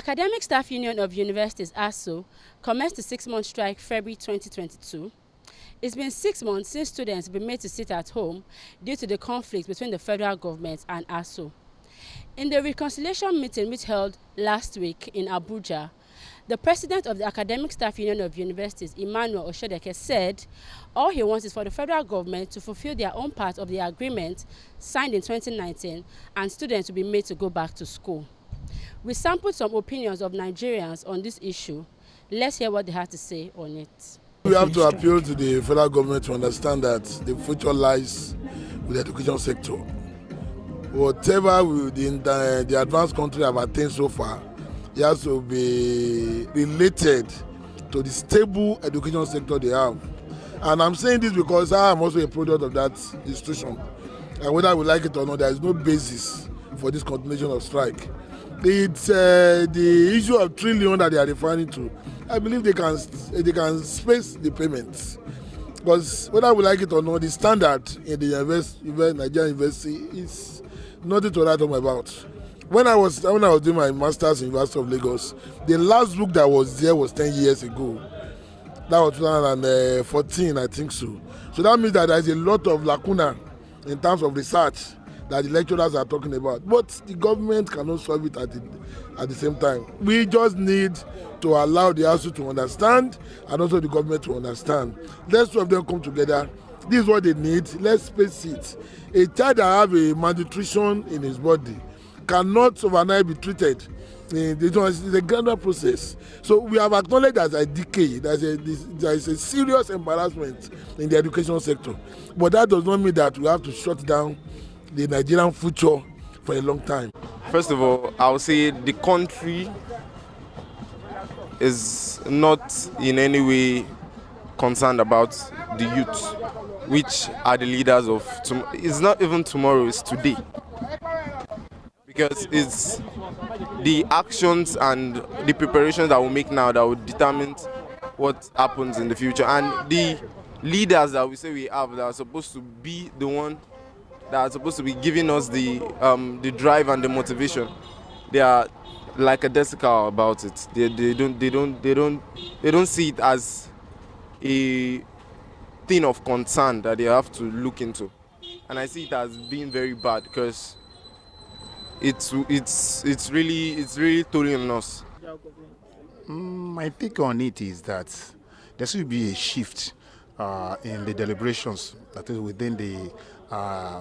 Academic Staff Union of Universities, Asuu, commenced a 6-month strike February 2022. It's been 6 months since students have been made to sit at home due to the conflict between the federal government and Asuu. In the reconciliation meeting which held last week in Abuja, the president of the Academic Staff Union of Universities, Emmanuel Oshedeke, said all he wants is for the federal government to fulfill their own part of the agreement signed in 2019 and students to be made to go back to school. We sampled some opinions of Nigerians on this issue. Let's hear what they had to say on it. We have to appeal to the federal government to understand that the future lies with the education sector. Whatever the advanced countries have attained so far, it has to be related to the stable education sector they have. And I'm saying this because I am also a product of that institution. And whether we like it or not, there is no basis for this continuation of strike. It's the issue of trillion that they are referring to. I believe they can space the payments. Because whether we like it or not, the standard in the Nigerian university is nothing to write home about. When I was doing my master's in University of Lagos, the last book that was there was 10 years ago. That was 2014, I think so. So that means that there is a lot of lacuna in terms of research that the lecturers are talking about. But the government cannot solve it at the same time. We just need to allow the Asuu to understand and also the government to understand. Let's two of them come together. This is what they need. Let's face it. A child that has a malnutrition in his body cannot overnight be treated. It's a gradual process. So we have acknowledged that as a decay, there is a serious embarrassment in the education sector. But that does not mean that we have to shut down the Nigerian future for a long time. First of all, I would say the country is not in any way concerned about the youth, which are the leaders of tomorrow. It's not even tomorrow, it's today. Because it's the actions and the preparations that we make now that will determine what happens in the future. And the leaders that we say we have that are supposed to be the one that are supposed to be giving us the drive and the motivation, they are like a desical about it. They don't see it as a thing of concern that they have to look into, and I see it as being very bad because it's really tolling on us. My take on it is that there should be a shift in the deliberations that is within the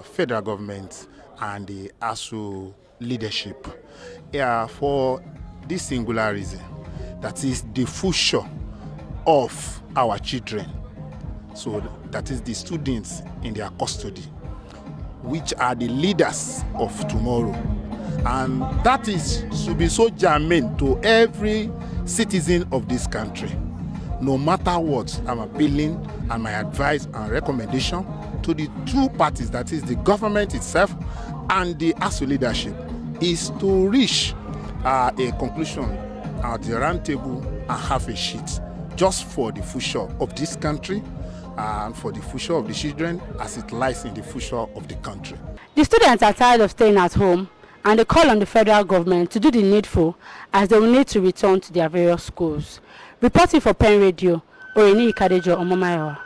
federal government and the Asuu leadership for this singular reason, that is the future of our children. So that is the students in their custody, which are the leaders of tomorrow. And that should be so germane to every citizen of this country. No matter what, I'm appealing and my advice and recommendation to the two parties, that is the government itself and the Asuu leadership, is to reach a conclusion at the round table and have a sheet just for the future of this country and for the future of the children as it lies in the future of the country. The students are tired of staying at home and they call on the federal government to do the needful as they will need to return to their various schools. Reporting for PENRADIO, Oyeniyi-Kadejo, Omomayowa.